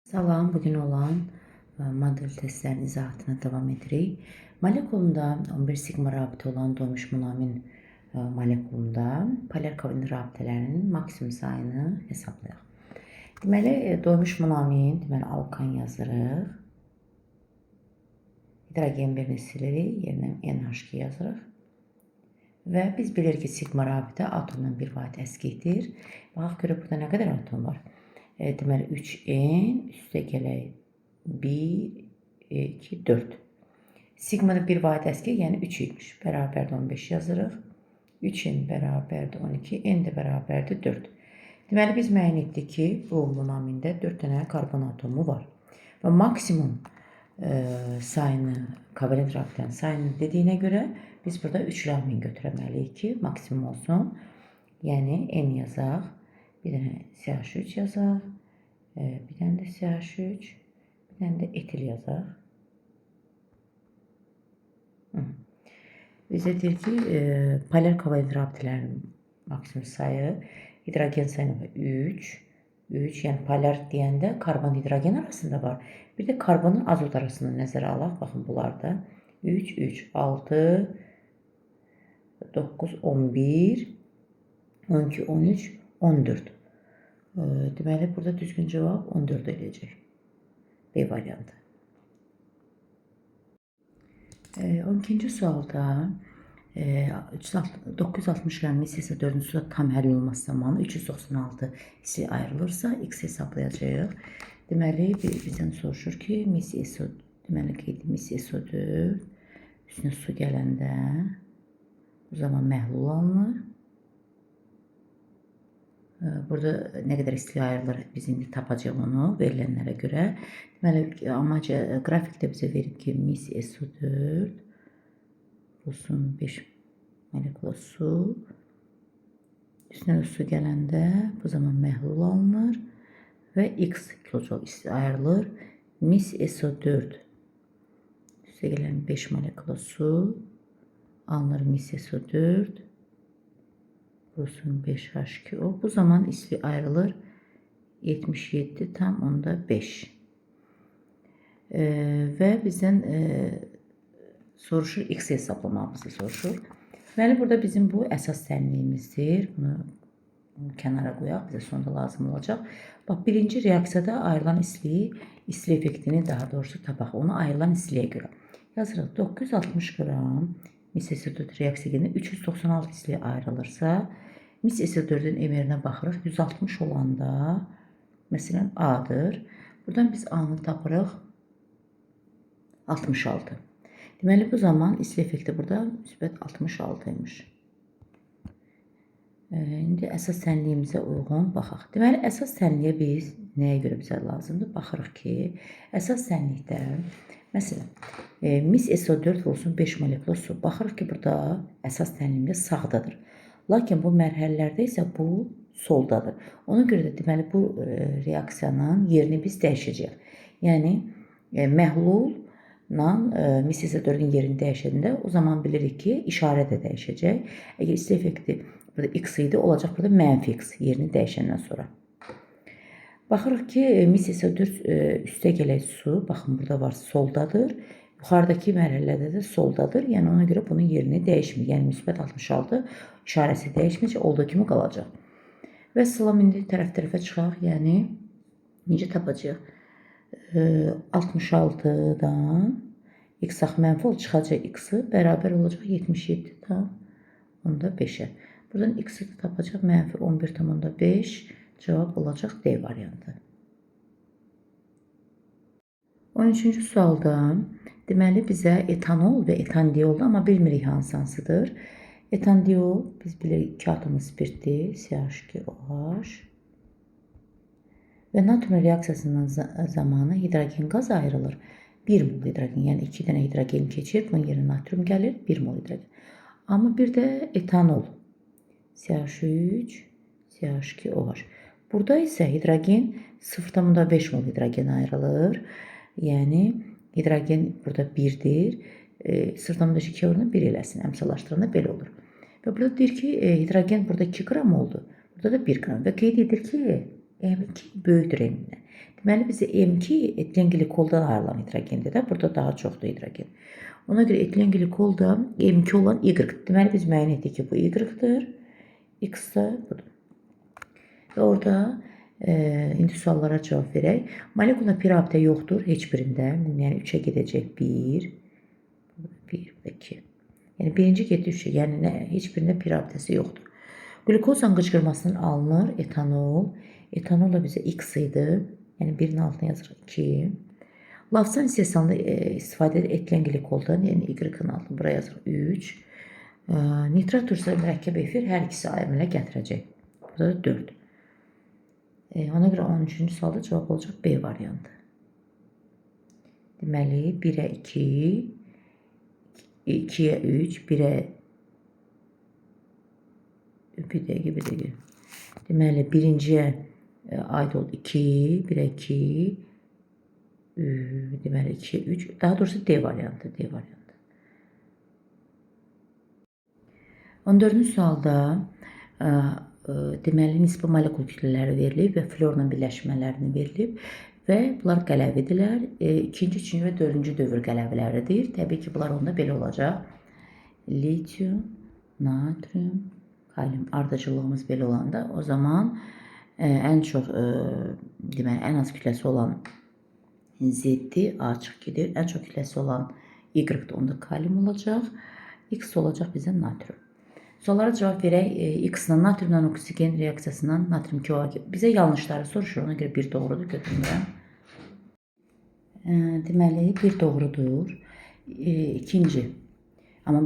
Salam, bugün olan model testlərinin izahatına davam edirik. Molekulunda 11 sigma rabitə olan doymuş melamin molekulunda polar kovalent rabitələrinin maksimum sayını hesablayaq. Deməli, doymuş melamin, deməli alkan yazırıq. Hidrogen birini silirik, yerinə NH2 yazırıq. Və biz bilirik ki, sigma rabitə atomdan bir vahid əskikdir. Baxaq görə burada nə qədər atom var? Deməli 3n üstə gələk 1, 2, 4. Sigmada bir vahid əskik, yəni 3 imiş. Bərabərdə 15 yazırıq. 3n bərabərdə 12, n də bərabərdə 4. Deməli biz müəyyən etdik ki, bu molamində 4 dənə karbon atomu var. Və maksimum sayını, kovalent rabitənin sayını dediyinə görə biz burada 3 lamin götürməliyik ki, maksimum olsun. Yəni n yazaq. Bir dənə CH3 yazaq, bir dənə də CH3, bir dənə də etil yazaq. Bizə deyir ki, polar kovalent rabitələrin maksimum sayı, hidrogen sayı 3, yəni polar deyəndə karbon hidrogen arasında var. Bir də karbonun azot arasında nəzərə alaq. Baxın, bunlarda 3, 3, 6, 9, 11, 12, 13, 14. Deməli, burada düzgün cavab 14 eləyəcək. B variantı. 12-ci sualda 960 qram hissəsi 4-cü suda tam həll olması zamanı 396 hissə ayrılırsa, x hesablayacağıq. Deməli, bizdən soruşur ki, mis SO, deməli, mis SO4 üstünə su gələndə bu zaman məhlul alınır. Burada nə qədər istilik ayrılır, biz indi tapacaq onu verilənlərə görə. Deməli, amma qrafikdə bizə verib ki, mis SO4 olsun 5 molekula su. Üstünə su gələndə bu zaman məhlul alınır və x kilojul istilik ayrılır. Mis SO4 üstə gələn 5 molekula su alınır mis SO4. Olsun 5H2O. Bu zaman istilik ayrılır 77,5. Və bizdən soruşur, x hesablamamızı soruşur. Deməli, burada bizim bu əsas tənliyimizdir. Bunu kənara qoyaq, bizə sonda lazım olacaq. Bax, birinci reaksiyada ayrılan istiliyi, istilik effektini daha doğrusu tapaq. Onu ayrılan istiliyə görə. Yazırıq, 960 qram mis SO4 reaksiyasında 396 istiliyə ayrılırsa, mis SO4-ün emerinə baxırıq, 160 olanda, məsələn, A-dır. Buradan biz A-nı tapırıq 66. Deməli, bu zaman istilik effekti burada müsbət 66 imiş. İndi əsas tənliyimizə uyğun baxaq. Deməli, əsas tənliyə biz nəyə görə bizə lazımdır? Baxırıq ki, əsas tənlikdə, məsələn, mis SO4 olsun 5 molekula su. Baxırıq ki, burada əsas tənliyimdə sağdadır. Lakin bu mərhələlərdə isə bu soldadır. Ona görə də deməli bu reaksiyanın yerini biz dəyişəcəyik. Yəni məhlulla mis SO4-ün yerini dəyişəndə o zaman bilirik ki, işarə də dəyişəcək. Əgər istilik effekti burada x idi, olacaq burada mənfi x yerini dəyişəndən sonra. Baxırıq ki, mis SO4 üstə gələk su, baxın burada var, soldadır. Yuxarıdakı mərhələdə də soldadır. Yəni ona görə bunun yerini dəyişmir. Yəni müsbət 66 işarəsi dəyişməyəcək, olduğu kimi qalacaq. Və salam, indi tərəf-tərəfə çıxaq. Yəni necə tapacağıq? 66-dan x axı mənfi çıxacaq x-i bərabər olacaq 77,5-ə. Buradan x-i tapacaq mənfi 11,5. Cavab olacaq D variantı. 13-cü sualda deməli bizə etanol və etandiol, amma bilmirik hansıdır. Etandiol, biz bilirik 2 atomlu spirtdir, CH2OH. Və natrium reaksiyasının zamanı hidrogen qaz ayrılır. 1 mol hidrogen, yəni 2 dənə hidrogen keçir, bunun yerinə natrium gəlir, 1 mol hidrogen. Amma bir də etanol, CH3, CH2OH. Burada isə hidrogen 0,5 mol hidrogen ayrılır. Yəni, hidrogen burada 1-dir. 0,2 oranı 1 eləsin. Əmsallaşdıranda belə olur. Və burada deyir ki, hidrogen burada 2 qram oldu. Burada da 1 qram. Və qeyd edir ki, M2 böyükdür M-dən. Deməli bizə M2 etilen glikoldan ayrılan hidrogendir də. Burada daha çoxdur hidrogen. Ona görə etilen glikol da M2 olan Y. Deməli biz müəyyən etdik ki, bu Y-dir. X da budur. Və orada indi suallara cavab verək. Molekulda pirabitə yoxdur heç birində. Yəni 3-ə gedəcək 1, 1 və 2. Yəni birinci getdi 3-ə. Yəni heç birində pirabitəsi yoxdur. Glukozan qıcqırmasından alınır etanol. Etanol da bizə X idi. Yəni 1-in altına yazırıq 2. Lavsan istehsalında istifadə etilən glikoldan, yəni Y-in altına buraya yazırıq 3. Nitrat turşusu mürəkkəb efir hər ikisi əmələ gətirəcək. Burada da 4. Ona görə 13-cü sualda cavab olacaq B variantı. Deməli 1-ə 2, 2-yə 3, 1-ə bir dəqiqə. Deməli birinciyə aid oldu 2, 1-ə 2, deməli 2-yə 3. Daha doğrusu D variantı, D variantı. 14-cü sualda deməli nisbi molekul kütlələri verilib və florla birləşmələrini verilib və bunlar qələvidirlər. 2-ci, 3-cü və 4-cü dövr qələviləridir. Təbii ki, bunlar onda belə olacaq. Litium, natrium, kalium ardıcıllığımız belə olanda o zaman ən çox deməli ən az kütləsi olan Z-dir, A açıq gedir. Ən çox kütləsi olan Y-də onda kalium olacaq. X olacaq bizə natrium. Suallara cavab verək. X-la natriumla oksigen reaksiyasından natrium KOH. Bizə yanlışları soruşur. Ona görə bir doğrudur götürmürəm. Deməli, bir doğrudur. İkinci. Amma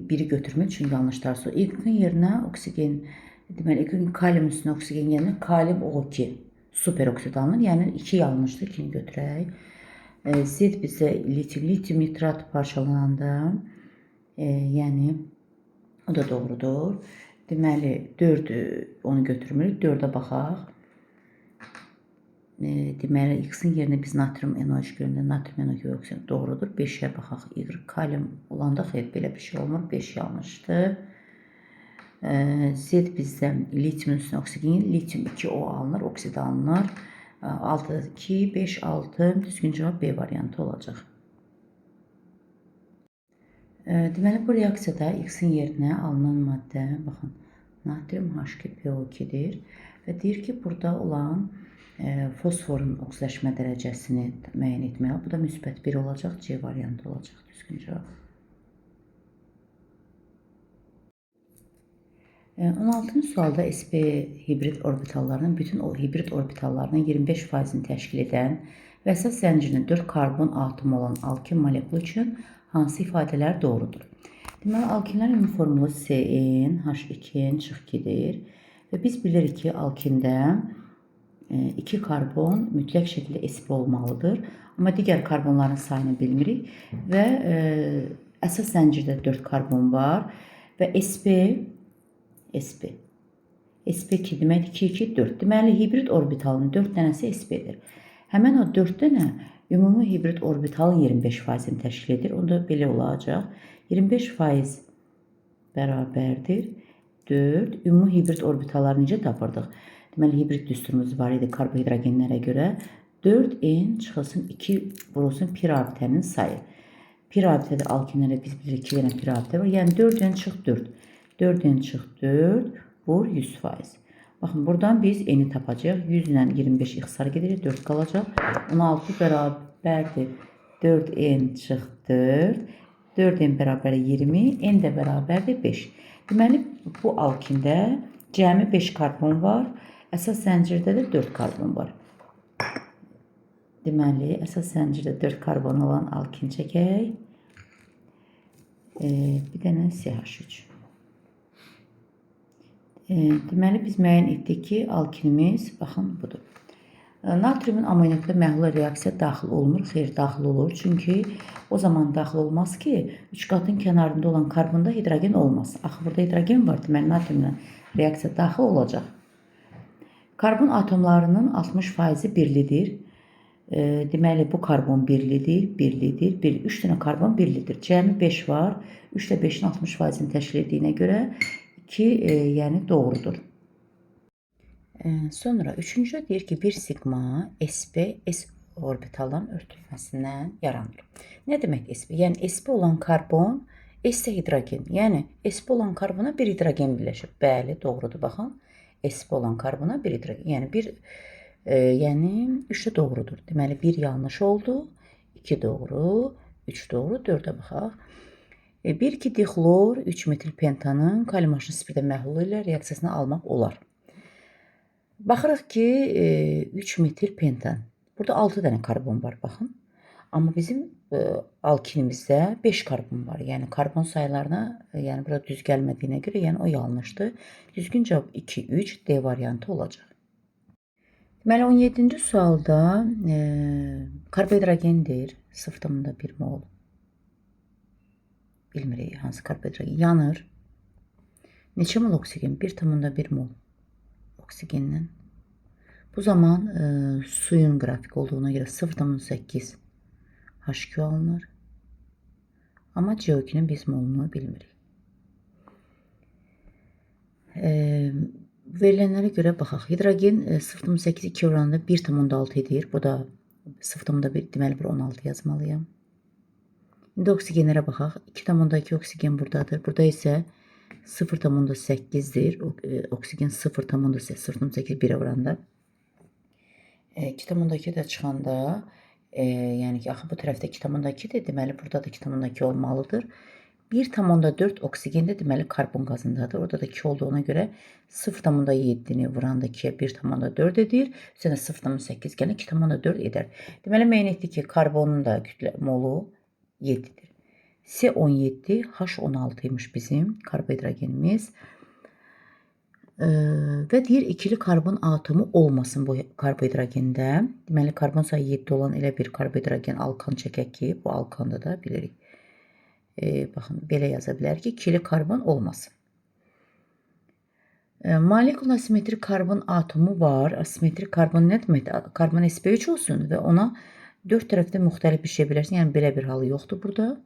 biri götürmür çünki yanlışları soruşur. Y-in yerinə oksigen, deməli, Y-in kalium üstünə oksigen yerinə kalium O2 super oksid alınır. Yəni 2 yanlışdır. 2-ni götürək. Z bizə litium nitrat parçalananda, yəni o da doğrudur. Deməli 4 onu götürmürük. 4-ə baxaq. Deməli X-in yerinə biz natrium NaOH görəndə natrium NaOH oksigen doğrudur. 5-ə baxaq. Y kalium olanda xeyr belə bir şey olmur. 5 yanlışdır. Z bizdə litium üstünə oksigen, litium 2O alınır, oksid alınır. 6, 2, 5, 6. Düzgün cavab B variantı olacaq. Deməli, bu reaksiyada X-in yerinə alınan maddə, baxın, natrium H2PO2-dir və deyir ki, burada olan fosforun oksidləşmə dərəcəsini müəyyən etməli. Bu da müsbət 1 olacaq, C variantı olacaq. Düzgün cavab. 16-cı sualda sp hibrid orbitallarının bütün o hibrid orbitallarının 25%-ni təşkil edən və əsas zəncirinin 4 karbon atomu olan alkin molekulu üçün hansı ifadələr doğrudur? Deməli, alkinlərin ümumi formulu CN, H2N çıxı 2-dir və biz bilirik ki, alkində 2 karbon mütləq şəkildə sp olmalıdır. Amma digər karbonların sayını bilmirik və əsas zəncirdə 4 karbon var və sp2 demək 2, 2, 4. Deməli, hibrid orbitalının 4 dənəsi sp-dir. Həmən o 4 dənə ümumi hibrid orbitalın 25%-ni təşkil edir. Onda belə olacaq. 25% bərabərdir 4. Ümumi hibrid orbitalları necə tapırdıq? Deməli, hibrid düsturumuz var idi karbohidrogenlərə görə. 4n çıxılsın 2 vurulsun pirabitənin sayı. Pirabitədə alkinlərə biz bilirik 2 dənə pirabitə var. Yəni 4n çıx 4. 4n çıx 4 vur 100%. Baxın, buradan biz n-i tapacaq. 100 ilə 25 ixtisar gedirik. 4 qalacaq. 16 bərabərdir 4n çıx 4. 4n bərabər 20. N də bərabərdir 5. Deməli, bu alkində cəmi 5 karbon var. Əsas zəncirdə də 4 karbon var. Deməli, əsas zəncirdə 4 karbon olan alkin çəkək. Bir dənə CH3. Deməli, biz müəyyən etdik ki, alkinimiz, baxın, budur. Natriumun amoniyakla məhlula reaksiya daxil olmur. Xeyr, daxil olur. Çünki o zaman daxil olmaz ki, 3 qatın kənarında olan karbonda hidrogen olmaz. Axı, burada hidrogen var. Deməli, natriumla reaksiya daxil olacaq. Karbon atomlarının 60%-i birlidir. Deməli, bu karbon birlidir, birlidir, 3 dənə karbon birlidir. Cəmi 5 var. 3 də 5-in 60%-ni təşkil etdiyinə görə 2, yəni doğrudur. Sonra üçüncü deyir ki 1 sigma sp s orbitalın örtülməsindən yaranır. Nə demək sp? Yəni sp olan karbon s hidrogen. Yəni sp olan karbona bir hidrogen birləşir. Bəli, doğrudur. Baxın. Sp olan karbona bir hidrogen. Yəni 3 də doğrudur. Deməli 1 yanlış oldu. 2 doğru, 3 doğru, 4-ə baxaq. 1,2 dixlor 3 metil pentanın kalimaşın spirdə məhlulu ilə reaksiyasını almaq olar. Baxırıq ki 3 metil pentan. Burada 6 dənə karbon var, baxın. Amma bizim alkinimizdə 5 karbon var. Yəni karbon sayılarına, yəni burada düz gəlmədiyinə görə, yəni o yanlışdır. Düzgün cavab 2, 3, D variantı olacaq. Deməli 17-ci sualda karbohidrogendir. 0,1 mol. Bilmirik hansı karbohidrogen yanır. Neçə mol oksigen? 1,1 mol oksigendən. Bu zaman suyun qrafik olduğuna görə 0,8 H2 alınır. Amma CO2'nin biz molunu bilmirik. Verilənlərə görə baxaq. Hidrogen 0,8 2 oranında 1,6 edir. Bu da 0,1 deməli bir 16 yazmalıyam. İndi oksigenlərə baxaq. 2,2 oksigen buradadır. Burada isə 0,8'dir. Oksigen 0,8 1 oranında. 2,2 də çıxanda, yəni ki, axı bu tərəfdə 2,2-dir. Deməli, burada da 2,2 olmalıdır. 1,4 oksigen də deməli karbon qazındadır. Orada da 2 olduğuna görə 0,7-ni vuranda 2-yə 1,4 edir. Üzərində 0,8 gələn 2,4 edər. Deməli, müəyyən etdik ki, karbonun da kütlə molu 7-dir. C17, H16 imiş bizim karbohidrogenimiz. Və deyir ikili karbon atomu olmasın bu karbohidrogende. Deməli karbon sayı 7 olan elə bir karbohidrogen alkan çəkək ki, bu alkanda da bilirik. Baxın, belə yaza bilər ki, ikili karbon olmasın. Molekul asimetrik karbon atomu var. Asimetrik karbon nə deməkdir? Karbon sp3 olsun və ona 4 tərəfdə müxtəlif bir şey bilərsin. Yəni belə bir halı yoxdur burada.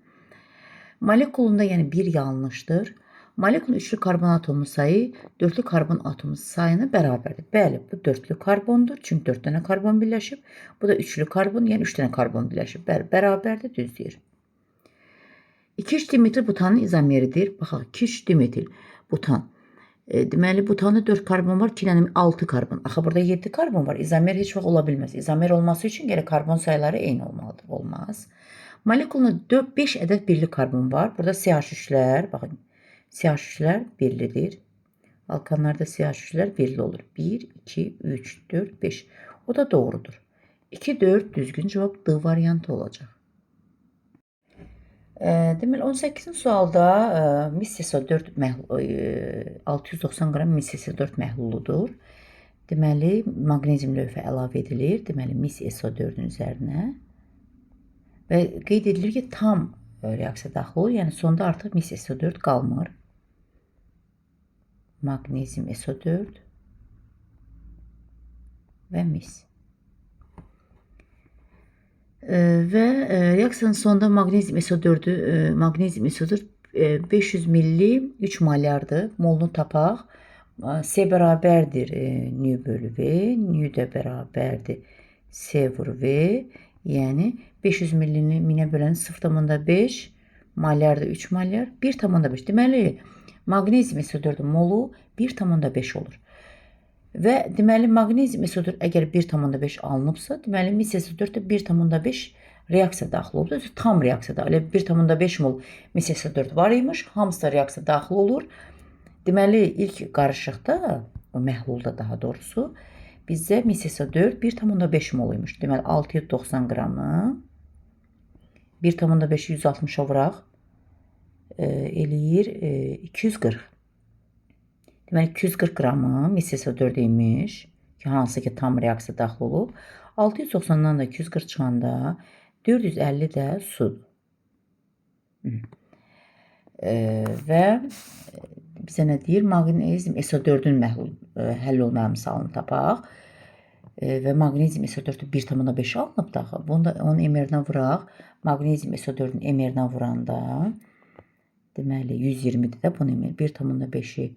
Molekulunda yəni bir yanlışdır. Molekulun üçlü karbon atomu sayı dörtlü karbon atomu sayına bərabərdir. Bəli, bu dörtlü karbondur. Çünki 4 dənə karbon birləşib. Bu da üçlü karbon, yəni 3 dənə karbon birləşib. Bərabərdir, düz deyir. 2,3 dimetil butanın izomeridir. Baxaq, 2,3 dimetil butan. Deməli, butanda 4 karbon var, 2 dənə 6 karbon. Axı, burada 7 karbon var. İzomer heç vaxt ola bilməz. İzomer olması üçün gərək karbon sayıları eyni olmalıdır. Olmaz. Molekulunda 5 ədəd birli karbon var. Burada CH3'lər, baxın, CH3'lər birlidir. Alkanlarda CH3'lər birli olur. 1, 2, 3, 4, 5. O da doğrudur. 2, 4 düzgün cavab D variantı olacaq. Deməli 18-ci sualda mis SO4 690 qram mis SO4 məhluludur. Deməli maqnezium lövhə əlavə edilir. Deməli mis SO4-ün üzərinə və qeyd edilir ki, tam reaksiya daxil olur. Yəni sonda artıq mis SO4 qalmır. Maqnezium SO4 və mis. Və reaksiyanın sonunda maqnezium SO4 500 milli 3 molardır. Molunu tapaq. S bərabərdir nü bölü V. Nü də bərabərdir S vur V. Yəni 500 millini 1000-ə bölən 0,5 molardır 3 molar. 1,5. Deməli maqnezium SO4-ün molu 1,5 olur. Və deməli maqnezium SO4 əgər 1,5 alınıbsa, deməli mis SO4 də 1,5 reaksiya daxil oldu. Tam reaksiyada. Elə 1,5 mol mis SO4 var imiş. Hamısı da reaksiya daxil olur. Deməli ilk qarışıqda, o məhlulda daha doğrusu, bizdə mis SO4 1,5 mol imiş. Deməli 690 qramı 1,5'i 160'a vuraq eləyir 240. Deməli 240 qramı mis SO4 imiş ki, hansı ki tam reaksiya daxil olub. 690-dan da 240 çıxanda 450 də sudur. Və bizə nə deyir? Maqnezium SO4-ün həll olmayan misalını tapaq. Və maqnezium SO4-ü 1,5 alınıb da, onun emerinə vuraq. Maqnezium SO4-ün emerinə vuranda deməli 120-dir də bunun emeri. 1,5'i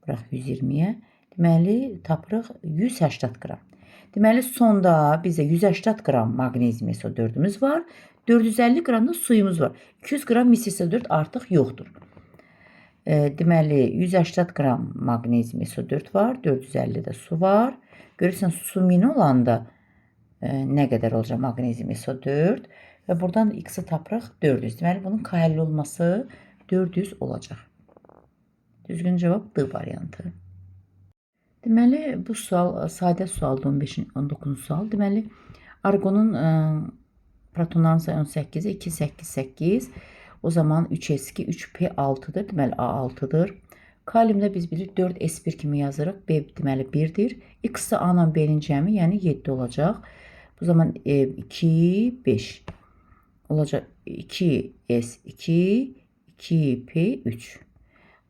bıraq 120'ye. Deməli, tapırıq 180 qram. Deməli, sonda bizə 180 qram maqnezium SO4-ümüz var. 450 qram da suyumuz var. 200 qram mis SO4 artıq yoxdur. Deməli, 180 qram maqnezium SO4 var. 450 də su var. Görürsən, su min olanda nə qədər olacaq maqnezium SO4? Və buradan x-i tapırıq 400. Deməli, bunun K50 olması 400 olacaq. Düzgün cavab D variantı. Deməli, bu sual sadə sualdır, 15-19 sual. Deməli, arqonun protonların sayı 18-ə 2, 8, 8. O zaman 3s2, 3p6-dır. Deməli, A6-dır. Kaliumda biz bilirik 4s1 kimi yazırıq. B deməli 1-dir. X də A ilə B-nin cəmi, yəni 7 olacaq. Bu zaman 2, 5 olacaq. 2s2, 2p3.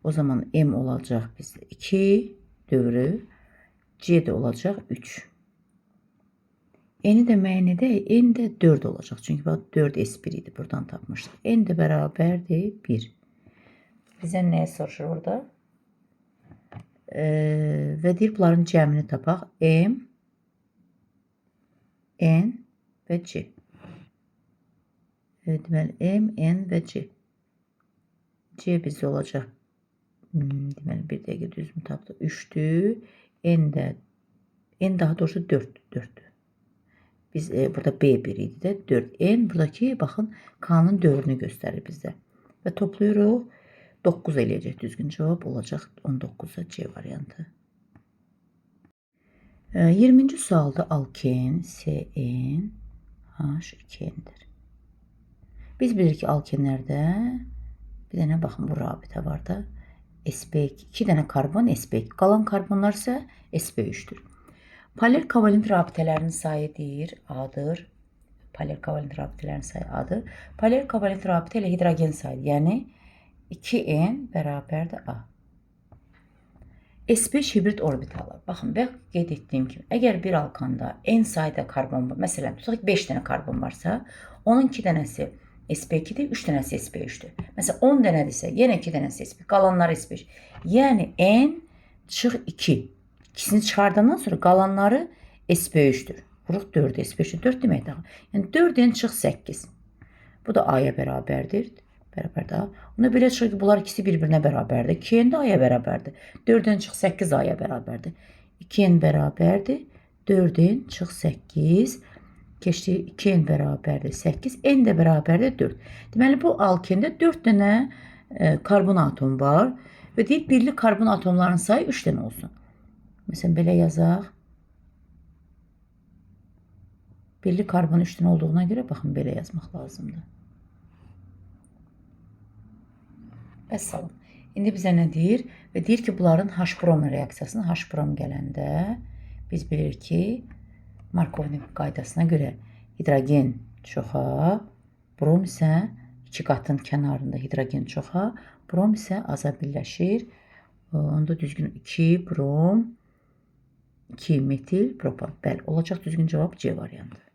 O zaman M olacaq bizdə 2 dövrü. C də olacaq 3. N-i də müəyyən edək. N də 4 olacaq. Çünki bax 4s1 idi. Buradan tapmışdıq. N də bərabərdir 1. Bizə nəyə soruşur orada? Və deyir, bunların cəmini tapaq. M, N və C. Deməli, M, N və C. C bizdə olacaq. Deməli, bir dəqiqə düzmü tapdıq. 3-dür. N daha doğrusu 4-dür. Biz burada B1 idi də 4. N buradakı, baxın, K-nın dövrünü göstərir bizdə. Və toplayırıq. 9 eləyəcək. Düzgün cavab olacaq 19-a C variantı. 20-ci sualda alken CN H2N'dir. Biz bilirik ki, alkenlərdə bir dənə baxın, bu rabitə var da. sp2, 2 dənə karbon sp2. Qalan karbonlar isə sp3-dür. Poler kovalent rabitələrin sayı deyir, A-dır. Poler kovalent rabitələrin sayı A-dır. Poler kovalent rabitə ilə hidrogen sayı, yəni 2N bərabərdir A. S5 hibrid orbitalı. Baxın, və qeyd etdiyim kimi, əgər bir alkanda N sayda karbon var, məsələn, tutaq ki, 5 dənə karbon varsa, onun 2 dənəsi sp2-dir, 3 dənəsi sp3-dür. Məsələn, 10 dənədirsə, yenə 2 dənəsi sp2, qalanları sp5. Yəni, N çıx 2. İkisini çıxardandan sonra qalanları sp3-dür. Vuruq 4 sp3-dür. 4 demək daha. Yəni, 4N çıx 8. Bu da A-ya bərabərdir. Bərabərdir. Ona belə çıxır ki, bunlar ikisi bir-birinə bərabərdir. 2N də A-ya bərabərdir. 4N çıx 8 A-ya bərabərdir. 2N bərabərdir. 4N çıx 8. Keçdi 2N bərabərdir 8. N də bərabərdir 4. Deməli, bu alkende 4 dənə karbon atom var. Və deyir, birli karbon atomlarının sayı 3 dənə olsun. Məsələn, belə yazaq. Birli karbon 3 dənə olduğuna görə, baxın, belə yazmaq lazımdır. Vəssalam. İndi bizə nə deyir? Və deyir ki, bunların H-brom reaksiyasının H-brom gələndə biz bilirik ki, Markovning qaydasına görə hidrogen çoxa, brom isə 2 qatın kənarında hidrogen çoxa, brom isə aza birləşir. Onda düzgün 2 brom, 2 metil propan. Bəli, olacaq düzgün cavab C variantı.